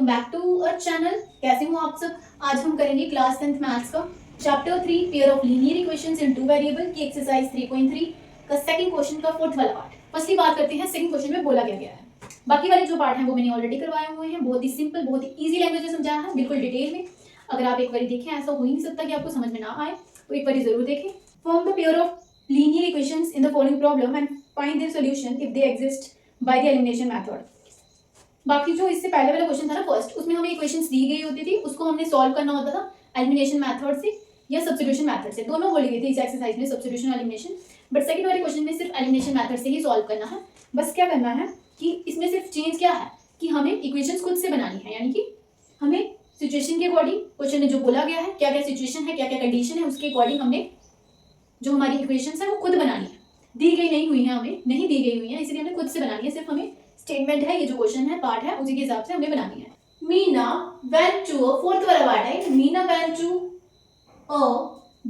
Welcome back to our channel. कैसे हो आप सब। आज हम करेंगे क्लास 10th मैथ्स का chapter 3 pair of linear equations in two variable की एक्सरसाइज 3.3 का सेकंड क्वेश्चन का फोर्थ वाला पार्ट। फर्स्टली बात करते हैं सेकंड क्वेश्चन में बोला क्या गया है। बाकी वाले जो पार्ट हैं वो मैंने ऑलरेडी करवाए हुए हैं, बहुत ही सिंपल बहुत ही ईजी लैंग्वेज में समझाया है, बिल्कुल डिटेल में। अगर आप एक बार देखें, ऐसा हो ही नहीं सकता कि आपको समझ में ना आए, तो एक बार जरूर देखें। Form the pair of linear equations in the following problem and find their solution if they exist by the elimination method. बाकी जो इससे पहले वाला क्वेश्चन था ना फर्स्ट, उसमें हमें इक्वेशंस दी गई होती थी, उसको हमने सॉल्व करना होता था एलिमिनेशन मेथड से या सब्स्टिट्यूशन मेथड से। दोनों बोली गई थी इस एक्सरसाइज में, सब्स्टिट्यूशन और एलिमिनेशन। बट सेकंड वाले क्वेश्चन में सिर्फ एलिमिनेशन मेथड से ही सॉल्व करना है। बस क्या करना है कि इसमें सिर्फ चेंज क्या है कि हमें इक्वेशंस खुद से बनानी है, यानी कि हमें सिचुएशन के अकॉर्डिंग क्वेश्चन में जो बोला गया है, क्या क्या सिचुएशन है, क्या क्या कंडीशन है, उसके अकॉर्डिंग हमने जो हमारी इक्वेशंस है वो खुद बनानी है। दी गई नहीं हुई है, हमें नहीं दी गई हुई है, इसलिए हमें खुद से बनानी है। सिर्फ हमें स्टेटमेंट है, ये जो क्वेश्चन है पार्ट है, उसी के हिसाब से हमें बनानी है। Meena went to a fourth वाला पार्ट है। Meena went to a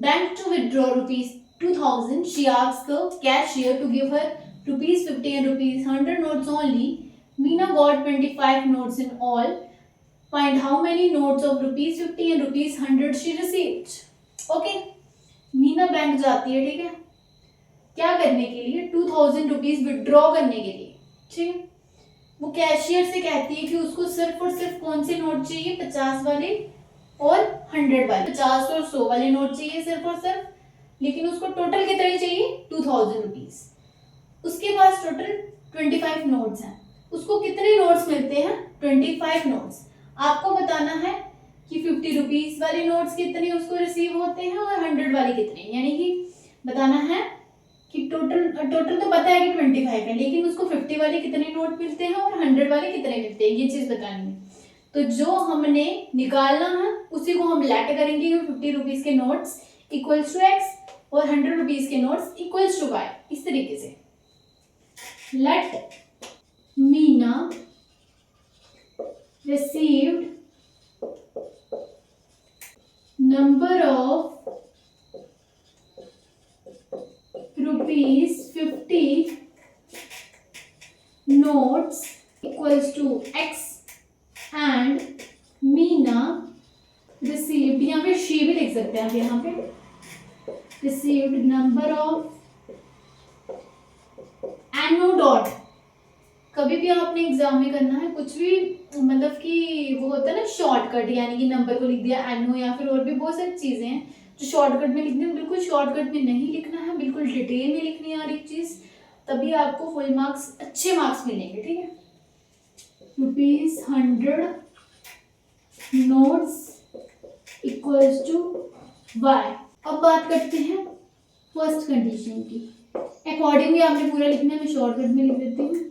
bank to withdraw rupees 2000. She asked the cashier to give her rupees 50 and rupees 100 notes only. Meena got 25 notes in all. Find how many notes of rupees 50 and rupees 100 she received. Okay. Meena bank जाती है, ठीक है, क्या करने के लिए, 2000 rupees withdraw करने के लिए। ठीक है, वो कैशियर से कहती है कि उसको सिर्फ और सिर्फ कौन से नोट चाहिए, 50 वाले और 100 वाले। 50 और 100 वाले नोट चाहिए सिर्फ और सिर्फ, लेकिन उसको टोटल कितने चाहिए, 2000 रुपीज। उसके पास टोटल 25 नोट्स हैं। उसको कितने नोट्स मिलते हैं, 25 नोट्स। आपको बताना है कि 50 रुपीज वाले नोट्स कितने उसको रिसीव होते हैं और 100 वाले कितने, यानी कि बताना है कि टोटल तो पता है कि 25 है, लेकिन उसको 50 वाले कितने नोट मिलते हैं और 100 वाले कितने मिलते हैं, ये चीज बतानी है। तो जो हमने निकालना है उसी को हम लेट करेंगे कि 50 रुपीज के नोट्स इक्वल्स टू एक्स और 100 रुपीज के नोट्स इक्वल्स टू वाई। इस तरीके से let Meena received number of rupees 50 notes equals to x and Meena received, यहाँ पे she भी लिख सकते हैं आप, यहाँ पे received number of NO dot। कभी भी आपने एग्जाम में करना है कुछ भी, मतलब कि वो होता है ना शॉर्टकट, यानी कि नंबर को लिख दिया NO, या फिर और भी बहुत सारी चीजें हैं जो शॉर्टकट में लिखनी है। बिल्कुल शॉर्टकट में नहीं लिखना है, बिल्कुल डिटेल में लिखनी है हर एक चीज, तभी आपको फुल मार्क्स, अच्छे मार्क्स मिलेंगे। ठीक है, rupees 100 notes equals to Y. अब बात करते हैं फर्स्ट कंडीशन की। अकॉर्डिंगली आपने पूरा लिखना है, मैं शॉर्टकट में लिख देती हूँ,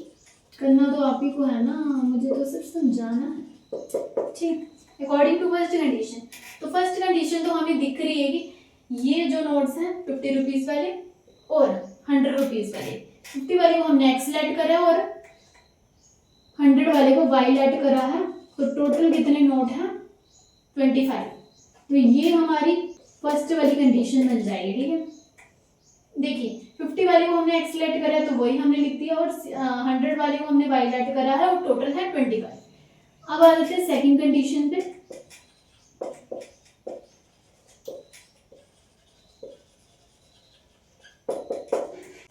करना तो आप ही को है ना, मुझे तो सिर्फ समझाना है। ठीक, अकॉर्डिंग टू फर्स्ट कंडीशन। तो फर्स्ट कंडीशन तो हमें दिख रही है कि ये जो नोट्स हैं 50 रुपीज वाले और 100 रुपीज वाले, 50 वाले को हमने एक्स लेट करा और 100 वाले को वाई लेट करा है, तो टोटल कितने नोट हैं, 25। तो ये हमारी फर्स्ट वाली कंडीशन बन जाएगी। ठीक है, देखिए 50 वाले को हमने एक्स लेट करा है तो वही हमने लिख दिया, और 100 वाले को हमने वाई लेट करा है और टोटल है 25। अब आ जाते हैं सेकंड कंडीशन पे।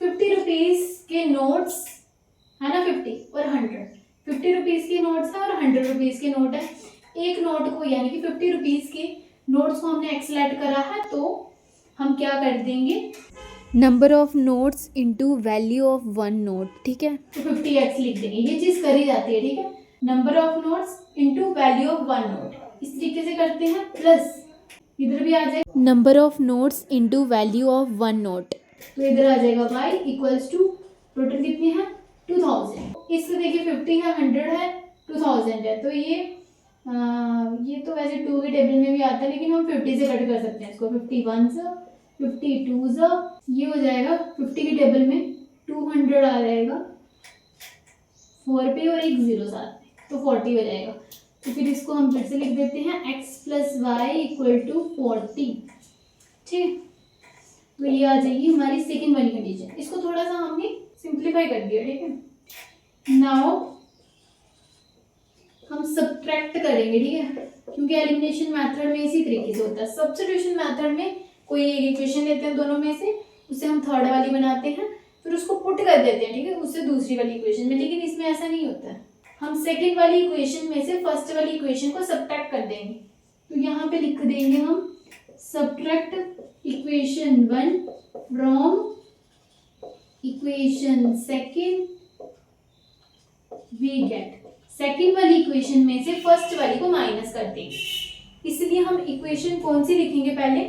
₹50 के नोट्स है ना, 50 और 100, 50 रुपीज के नोट्स है और 100 रुपीज के नोट है। एक नोट को यानी कि 50 रुपीज के नोट्स को हमने एक्स लेट करा है, तो हम क्या कर देंगे, number of notes into value of one note. ठीक है, तो 50x लिख देंगे, ये चीज करी जाती है। ठीक है, number of notes into value of one note, इस तरीके से करते हैं। प्लस इधर भी आ जाएगा number of notes into value of one note, तो इधर आ जाएगा y इक्वल्स टू टोटल कितने हैं, 2000। इससे देखिए 50 है, 100 है, 2000 है, तो ये तो वैसे 2 के टेबल में भी आता है, लेकिन हम 50 से कट कर सकते हैं इसको। 51 से 52 से ये हो जाएगा 50 के टेबल में 200 आ जाएगा 4 पे और एक 0 साथ में, तो 40 हो जाएगा। तो फिर इसको हम फिर से लिख देते हैं x plus Y equal to 40। ठीक, तो ये आ जाएगी हमारी सेकेंड वाली कंडीशन। इसको थोड़ा सा हमने सिंप्लीफाई कर दिया। ठीक है, नाउ हम सब्ट्रैक्ट करेंगे, ठीक है, क्योंकि एलिमिनेशन मेथड में इसी तरीके से होता है। सब्स्टिट्यूशन मेथड में कोई एक इक्वेशन लेते हैं दोनों में से, उससे हम थर्ड वाली बनाते हैं, फिर उसको पुट कर देते हैं, ठीक है, उससे दूसरी वाली इक्वेशन में। लेकिन इसमें ऐसा नहीं होता है, हम सेकेंड वाली इक्वेशन में से फर्स्ट वाली इक्वेशन को सब्ट्रैक्ट कर देंगे। तो यहाँ पे लिख देंगे हम subtract equation 1 from equation second, we get second वाली इक्वेशन में से फर्स्ट वाली को माइनस कर देंगे। इसलिए हम इक्वेशन कौन सी लिखेंगे पहले,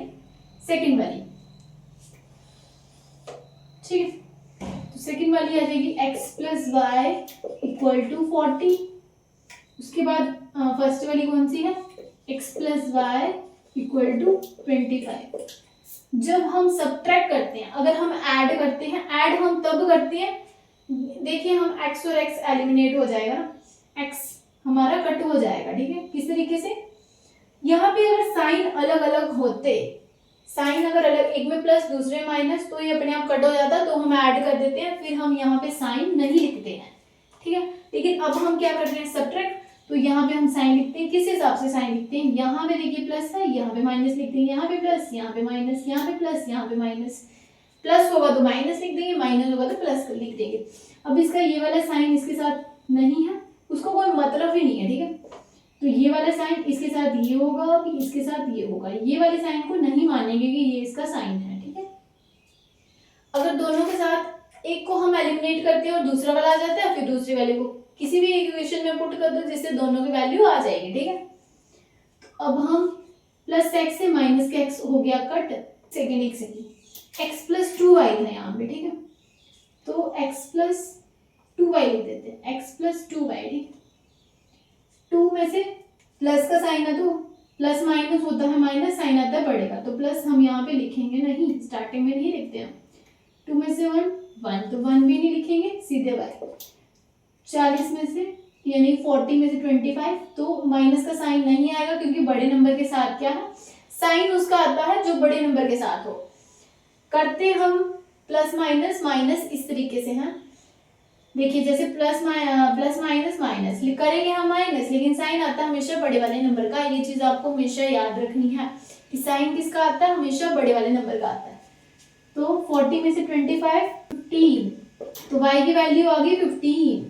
सेकेंड वाली, ठीक है। तो सेकेंड वाली आ जाएगी x plus Y equal to 40। उसके बाद फर्स्ट वाली कौन सी है, x plus Y equal to 25। जब हम सब्ट्रैक्ट करते हैं, अगर हम ऐड करते हैं, ऐड हम तब करते हैं, देखिए हम x और x एलिमिनेट हो जाएगा ना, x हमारा कट हो जाएगा, ठीक है। किस तरीके से, यहाँ पे अगर साइन अलग अलग होते, साइन अगर अलग, एक में प्लस दूसरे में माइनस, तो ये अपने आप कट हो जाता, तो हम ऐड कर देते हैं, फिर हम यहाँ पे साइन नहीं लिखते हैं, ठीक है। लेकिन अब हम क्या कर रहे हैं, सब्ट्रैक्ट, तो यहाँ पे हम साइन लिखते हैं, किस हिसाब से साइन लिखते हैं, यहाँ पे देखिए प्लस है, यहाँ पे माइनस लिखते हैं, यहाँ पे प्लस, यहाँ पे माइनस, यहाँ पे प्लस, यहाँ पे माइनस, प्लस होगा तो माइनस लिख देंगे, माइनस होगा तो प्लस लिख देंगे। अब इसका ये वाला साइन इसके साथ नहीं है, उसको कोई मतलब ही नहीं है, ठीक है। तो ये वाला साइन इसके साथ ये होगा, कि इसके साथ ये होगा, ये वाले साइन को नहीं मानेंगे कि ये इसका साइन है, ठीक है। अगर दोनों के साथ एक को हम एलिमिनेट करते हैं और दूसरा वाला आ जाता है, फिर दूसरे वाले को किसी भी इक्वेशन में पुट कर दो जिससे दोनों की वैल्यू आ जाएगी, ठीक है। तो अब हम प्लस एक्स से माइनस का एक्स हो गया कट, सेकेंड एक सेकेंड, एक्स प्लस 2y था यहाँ पे, ठीक है। तो x प्लस 2y लिख देते हैं, x प्लस 2y, ठीक है। 2 में से प्लस का साइन है, तो प्लस माइनस होता है माइनस, साइन आता है बढ़ेगा, तो प्लस हम यहाँ पे लिखेंगे नहीं, स्टार्टिंग में नहीं लिखते हैं। 2 में से 1 1, तो 1 भी नहीं लिखेंगे, सीधे y। 40 में से यानी 40 में से 25, तो माइनस का साइन नहीं आएगा, क्योंकि बड़े नंबर के साथ क्या है, साइन उसका आता है जो बड़े नंबर के साथ हो। करते हम प्लस माइनस माइनस इस तरीके से हैं, देखिए जैसे प्लस माइनस माइनस करेंगे हम माइनस, लेकिन साइन आता है हमेशा बड़े वाले नंबर का। ये चीज आपको हमेशा याद रखनी है कि साइन किसका आता है, हमेशा बड़े वाले नंबर का आता है। तो 40 में से 25 15, तो y की वैल्यू आ गई 15,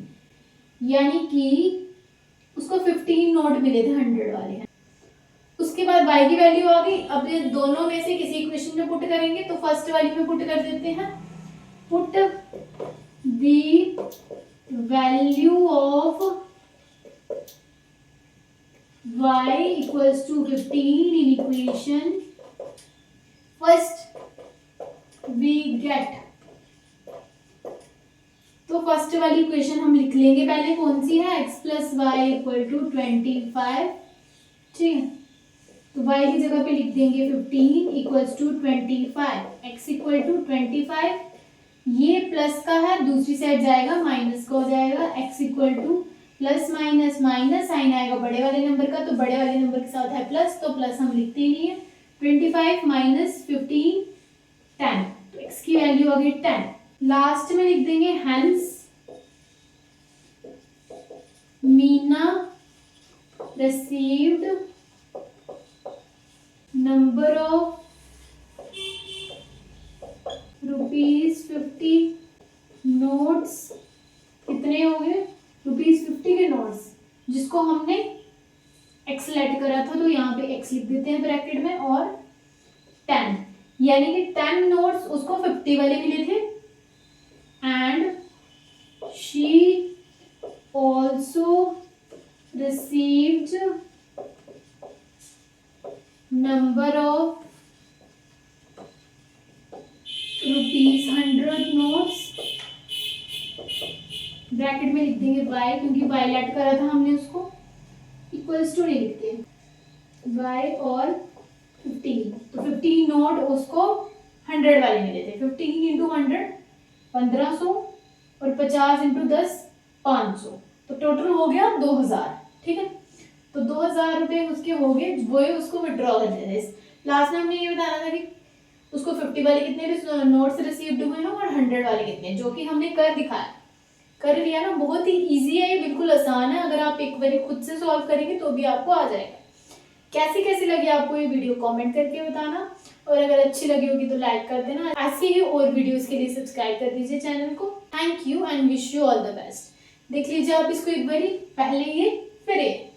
यानी कि उसको 15 नोट मिले थे 100 वाले हैं। उसके बाद y की वैल्यू आ गई। अब ये दोनों में से किसी इक्वेशन में पुट करेंगे, तो फर्स्ट वाली में पुट कर देते हैं, put the value of y equals to 15 in equation first we get. तो फर्स्ट वाली इक्वेशन हम लिख लेंगे पहले, कौन सी है, x plus Y equal to 25, ठीक है। तो y की जगह पे लिख देंगे 15 equals to 25, x equal to 25, ये प्लस का है, दूसरी साइड जाएगा माइनस का हो जाएगा, x equal to plus minus minus, sign आएगा बड़े वाले नंबर का, तो बड़े वाले नंबर के साथ है प्लस, तो प्लस हम लिखते ही नहीं है। 25 माइनस 15 10, तो x की वैल्यू आ गई 10। लास्ट में लिख देंगे hence Meena received number of ₹50 notes, कितने हो गए, ₹50 के नोट्स, जिसको हमने x सेलेक्ट करा था, तो यहाँ पे x लिख देते हैं ब्रैकेट में, और 10, यानी कि 10 नोट्स उसको 50 वाले मिले थे, and she also received number of ₹100 notes, bracket में लिख देंगे y, क्योंकि y लेट करा था हमने, उसको इक्वल्स टू नहीं लिखते, y और 15, तो 15 नोट उसको 100 वाले मिले थे। 15 इंटू 100 1500, और 50 इंटू 10 500, तो टोटल हो गया 2000, ठीक है। तो 2000 रुपये उसके हो गए, वो उसको विड्रॉ कर देते थे। लास्ट में हमने ये बताना था कि उसको 50 वाले कितने नोट्स रिसीव्ड हुए हैं और 100 वाले कितने, जो कि हमने कर दिखाया। कर लिया ना, बहुत ही इजी है, ये बिल्कुल आसान है। अगर आप एक बार खुद से सॉल्व करेंगे तो भी आपको आ जाएगा। कैसी लगी आपको ये वीडियो कमेंट करके बताना, और अगर अच्छी लगी होगी तो लाइक कर देना। ऐसे ही और वीडियोस के लिए सब्सक्राइब कर दीजिए चैनल को। Thank you and wish you all the best. देख लीजिए आप इसको एक बारी, पहले ये फिर ये।